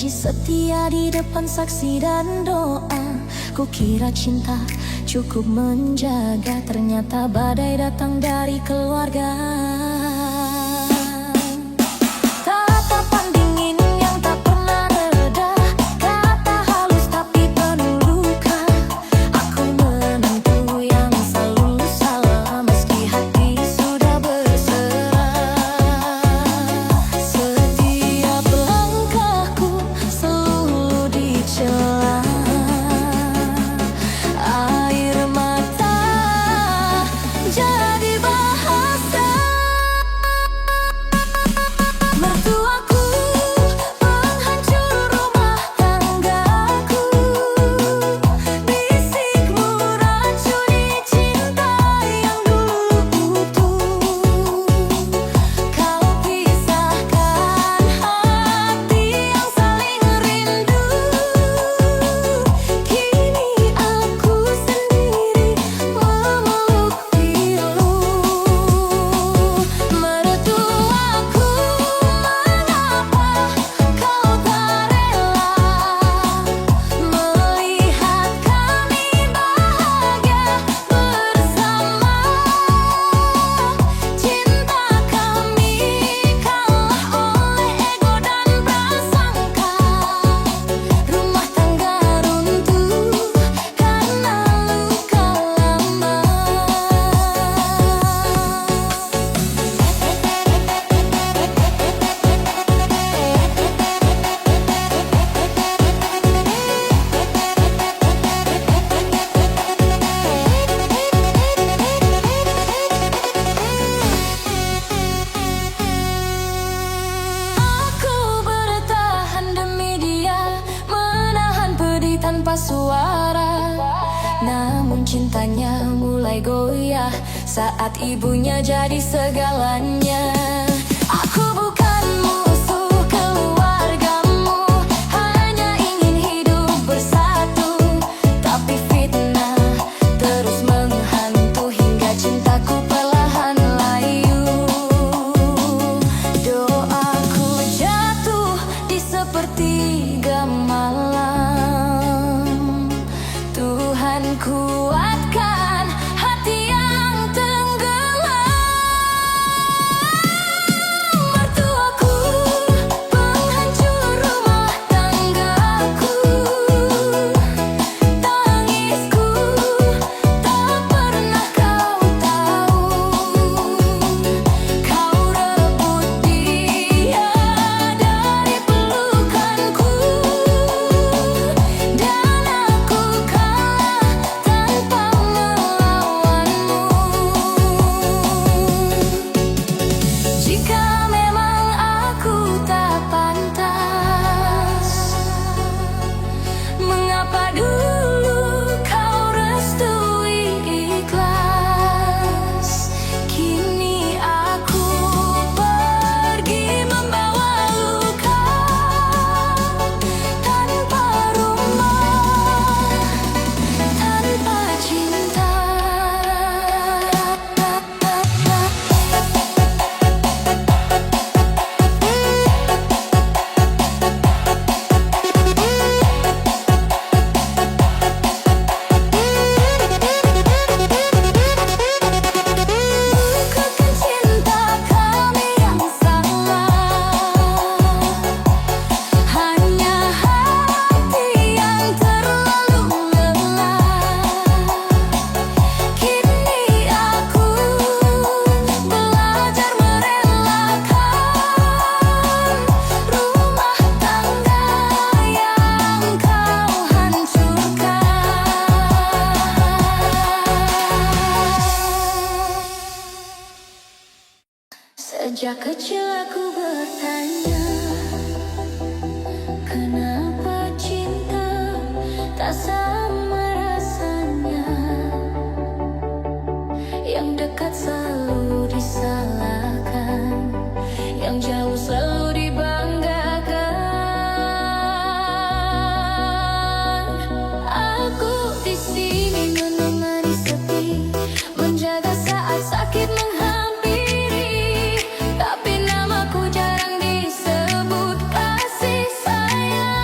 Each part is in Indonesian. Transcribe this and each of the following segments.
janji setia di depan saksi dan doa. Kukira cinta cukup menjaga, ternyata badai datang dari keluarga. Tatapan dingin yang tak pernah reda, kata halus tapi penuh luka. Aku menantu yang selalu salah, meski hati sudah berserah. Setiap langkahku selalu dicela, air mata jadi bahasa. Mertuaku penghancur rumah tanggaku, bisikmu racuni cinta yang dulu utuh. Kau pisahkan hati yang saling rindu, kini aku sendiri memeluk pilu. Mertuaku, mengapa kau tak rela melihat kami bahagia bersama? Cinta kami kalah oleh ego dan prasangka. Rumah tangga runtuh karena luka lama. Aku bertahan demi dia, menahan pedih tanpa suara. Namun cintanya mulai goyah saat ibunya jadi segalanya. Aku bukan musuh keluargamu, hanya ingin hidup bersatu. Tapi fitnah terus menghantu hingga cintaku perlahan layu. Doaku jatuh di sepertiga malam. Tuhan kuatkan hati yang tenggelam. Mertuaku penghancur rumah tanggaku, tangisku tak pernah kau tahu. Kau rebut dia dari pelukanku, dan aku kalah tanpa melawanmu. Jika memang aku tak pantas, mengapa dulu kau restui ikhlas? Kini aku pergi membawa luka, tanpa rumah, tanpa cinta. Bukankah cinta kami yang salah? Hanya hati yang terlalu lelah. Kini aku belajar merelakan rumah tangga yang kau hancurkan. Sejak kecil aku bertanya, kenapa cinta tak sama rasanya? Yang dekat selalu disalahkan, yang jauh selalu dibanggakan. Aku di sini menemani sepi, menjaga saat sakit menghampiri. Tapi namaku jarang disebut kasih sayang.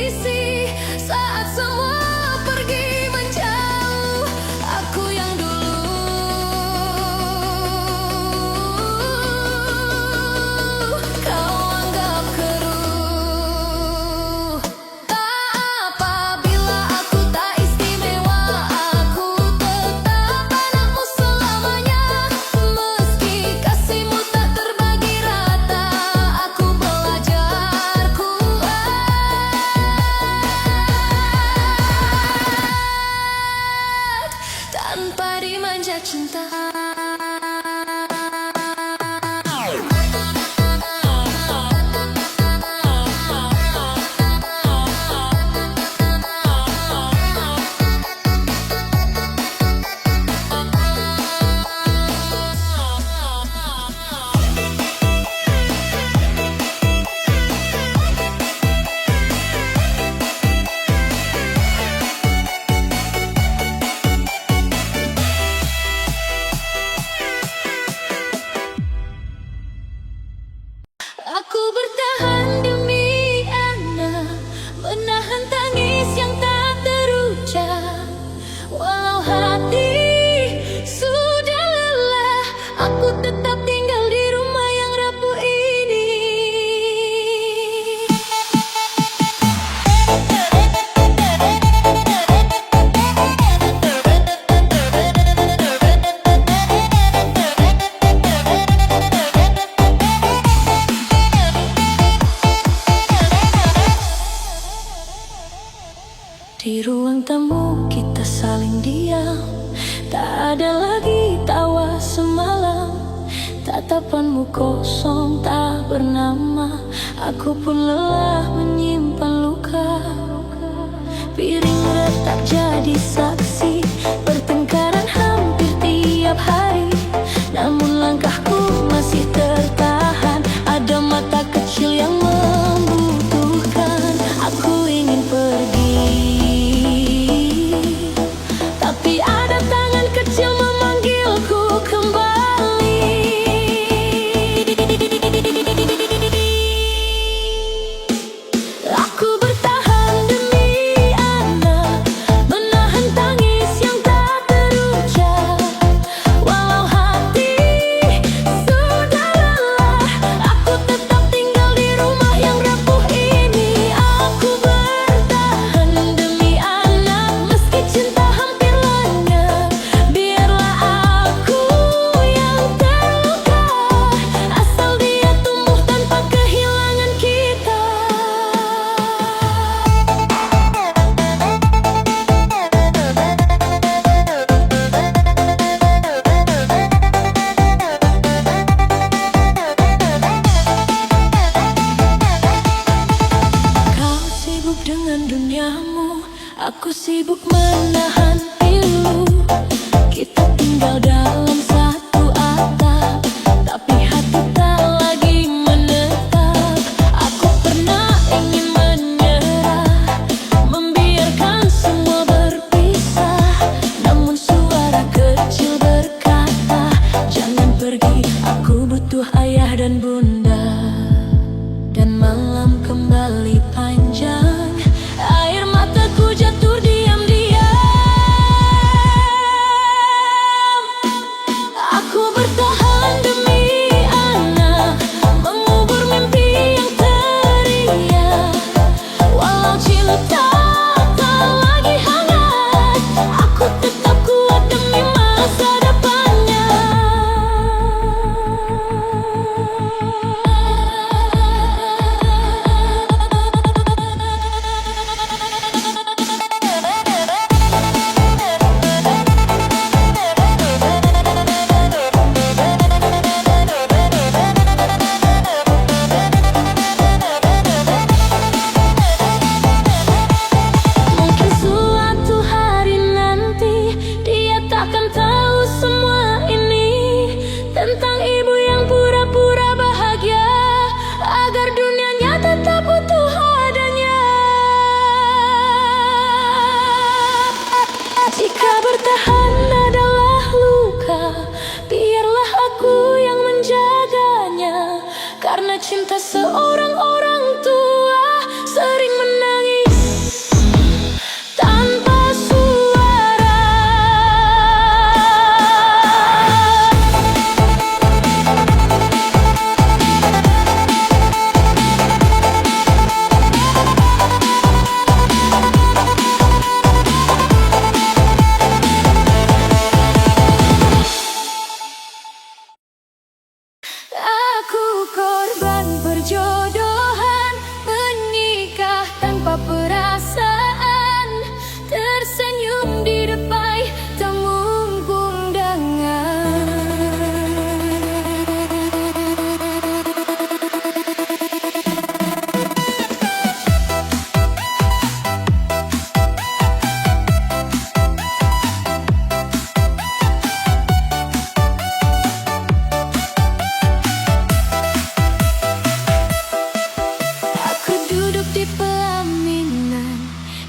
sisi saat semua pergi menjauh. Aku yang dulu kau anggap keruh. Tak apa bila aku tak istimewa, aku tetap anakmu selamanya. Meski kasihmu tak terbagi rata, aku belajar kuat tanpa dimanja cinta. Aku bertahan demi anak, menahan tangis yang tak terucap. Walau hati sudah lelah, aku tetap tinggal di rumah yang rapuh ini. Di ruang tamu kita saling diam, tak ada lagi tawa semalam. Tatapanmu kosong tak bernama, aku pun lelah menyimpan luka. Piring retak jadi saksi pertengkaran hampir tiap hari, namun langkahku masih tertahan. Ada mata kecil yang membutuhkan. Aku ingin pergi, tapi ada tangan kecil memanggilku kembali. Aku bertahan demi anak, menahan tangis yang tak terucap. Walau hati sudah lelah, aku tetap tinggal di rumah yang rapuh ini. Aku bertahan demi anak, meski cinta hampir lenyap. Biarlah aku yang terluka, asal dia tumbuh tanpa kehilangan kita. Kau sibuk dengan duniamu, aku sibuk menahan pilu. Kita tinggal dalam satu atap, tapi hati tak lagi menetap. Aku pernah ingin menyerah, membiarkan semua berpisah, namun suara kecil berkata, jangan pergi, aku butuh ayah dan bunda. Dan malam kembali panjang, air mataku jatuh diam-diam.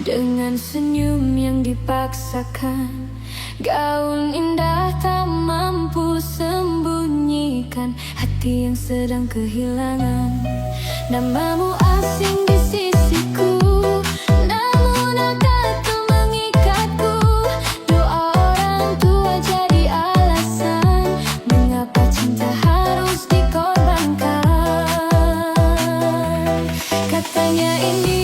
Dengan senyum yang dipaksakan, gaun indah tak mampu sembunyikan hati yang sedang kehilangan. Namamu asing di sisiku, namun akadku mengikatku. Doa orang tua jadi alasan mengapa cinta harus dikorbankan. Katanya ini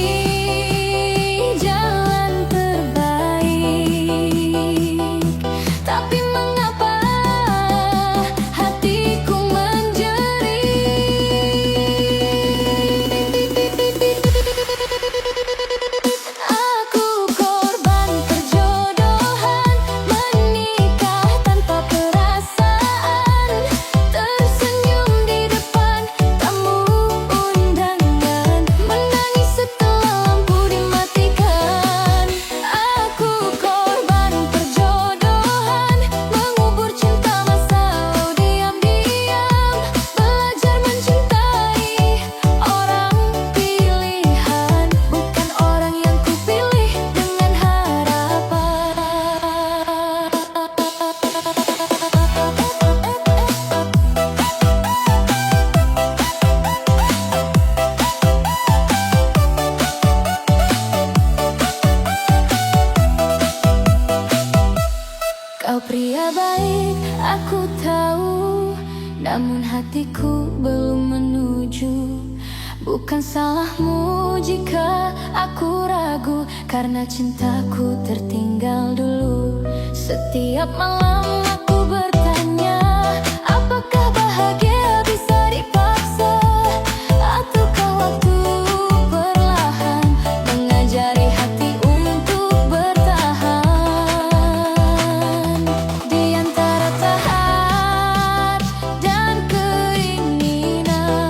kau pria baik, aku tahu, namun hatiku belum menuju. Bukan salahmu jika aku ragu, karena cintaku tertinggal dulu. Setiap malam aku bertanya, apakah bahagia bisa dipaksa, ataukah waktu perlahan mengajari hati untuk bertahan. Di antara tahap dan keinginan,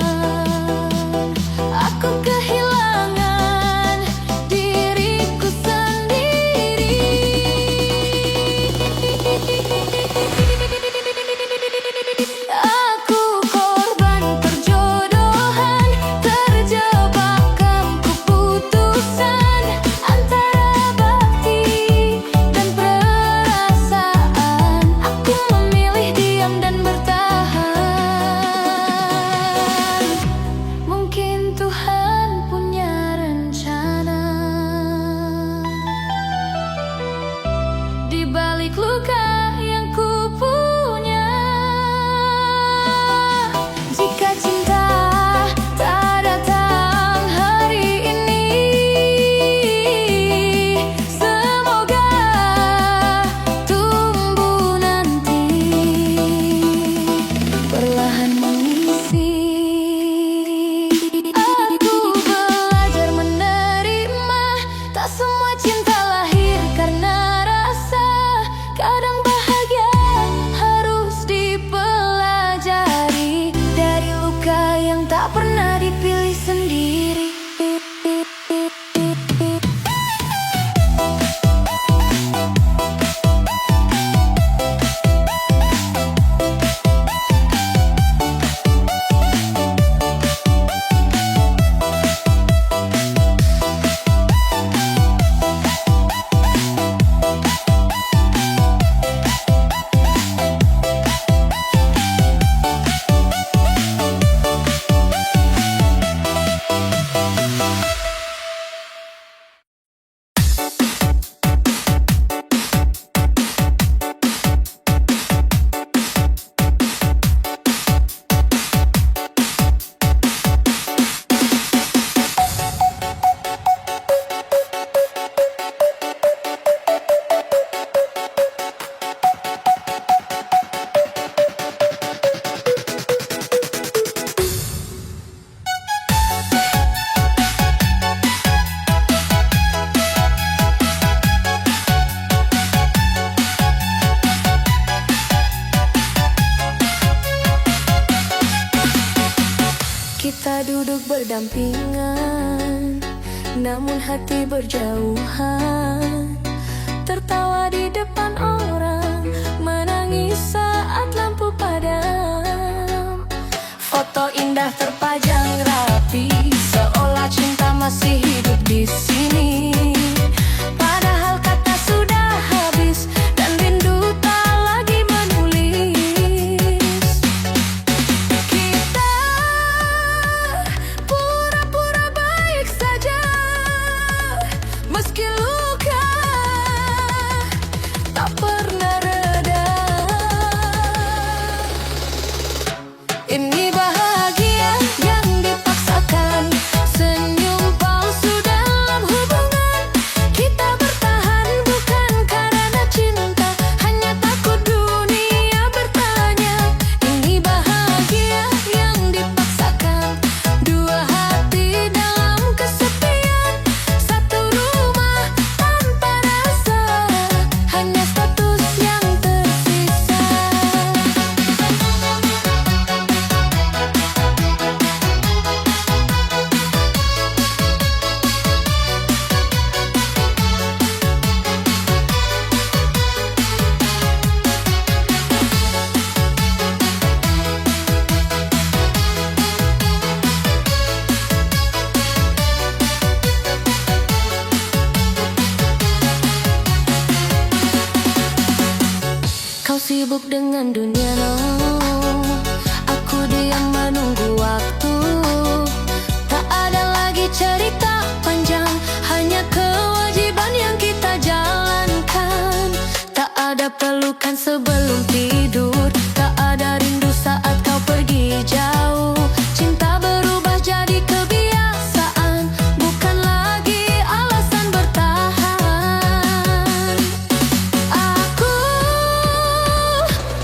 aku kehilangan diriku sendiri. Aku korban perjodohan, terjebak keputusan antara bakti dan perasaan. Aku memilih diam dan bertahan. Mungkin Tuhan punya rencana di balik luka yang ku punya. Jika cinta tak datang hari ini, semoga tumbuh nanti, perlahan mengisi. Aku belajar menerima, tak semua cinta lahir karena rasa. Kadang bahagia harus dipelajari dari luka yang tak pernah dipilih sendiri. Kita duduk berdampingan, namun hati berjauhan. Tertawa di depan orang, menangis saat lampu padam. Foto indah terpajang rapi, seolah cinta masih hidup di sini. sibuk dengan dunia, no. Aku diam menunggu waktu. Tak ada lagi cerita panjang, hanya kewajiban yang kita jalankan. Tak ada pelukan sebelum tidur, tak ada rindu saat kau pergi jauh. Cinta berubah jadi kebiasaan, bukan lagi alasan bertahan. Aku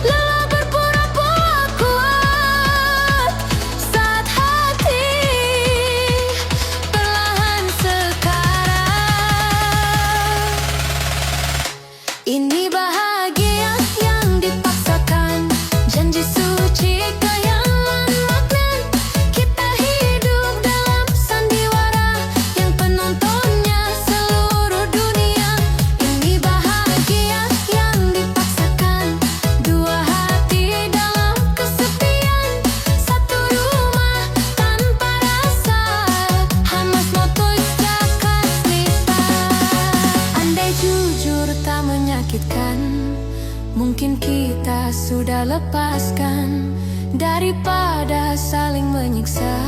lelah berpura-pura kuat saat hati perlahan sekarang. Ini bahagia yang dipaksakan, janji suci khayalan magnet. Kita hidup dalam sandiwara yang penontonnya seluruh dunia. Ini bahagia yang dipaksakan, dua hati dalam kesepian, satu rumah tanpa rasa. Hamas motois jakat cerita. Andai jujur tak menyakitkan, mungkin kita sudah lepaskan, daripada saling menyiksa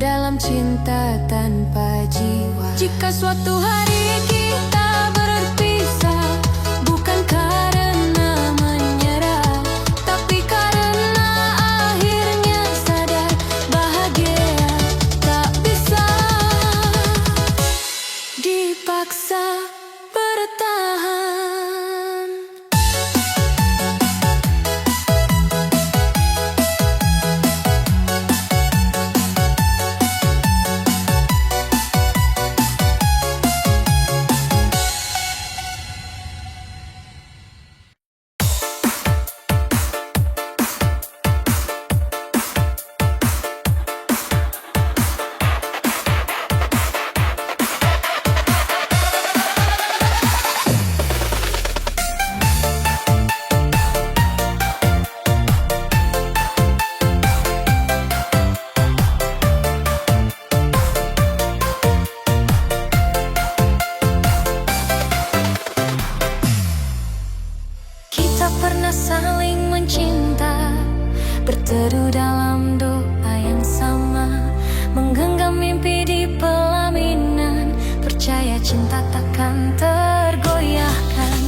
dalam cinta tanpa jiwa. Jika suatu hari kita berpisah, bukan karena menyerah, tapi karena akhirnya sadar bahagia tak bisa dipaksa bertahan. Kita pernah saling mencinta, berteduh dalam doa yang sama, menggenggam mimpi di pelaminan, percaya cinta takkan tergoyahkan.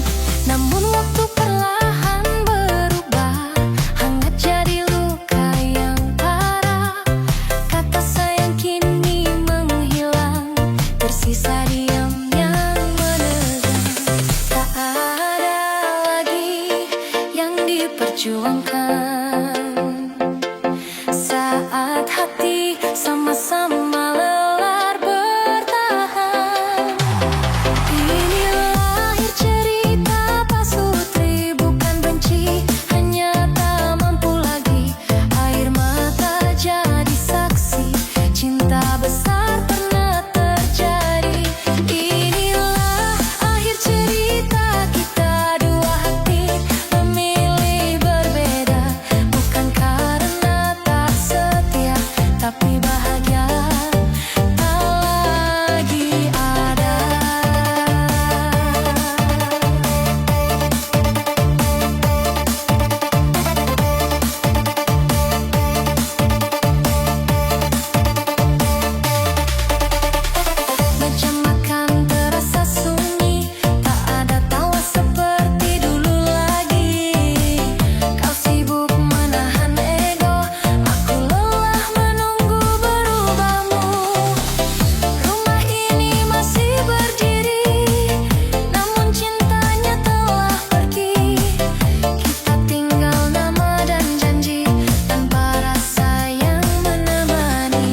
Namun waktu perlahan berubah, hangat jadi luka yang parah. Kata sayang kini menghilang, tersisa diam yang menegang. Tak ada lagi yang diperjuangkan saat hati sama-sama lelah bertahan. Inilah akhir cerita pasutri, bukan benci, hanya tak mampu lagi. Air mata jadi saksi, cinta besar pernah terjadi. Inilah akhir cerita kita, dua hati memilih berbeda, bukan karena tak setia, tapi bahagia tak lagi ada. Meja makan terasa sunyi, tak ada tawa seperti dulu lagi. Kau sibuk menahan ego, aku lelah menunggu berubahmu. Rumah ini masih berdiri, namun cintanya telah pergi. Kita tinggal nama dan janji, tanpa rasa yang menemani.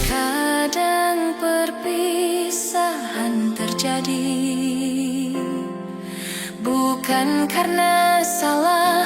Kadang perpisahan terjadi, bukan karena salah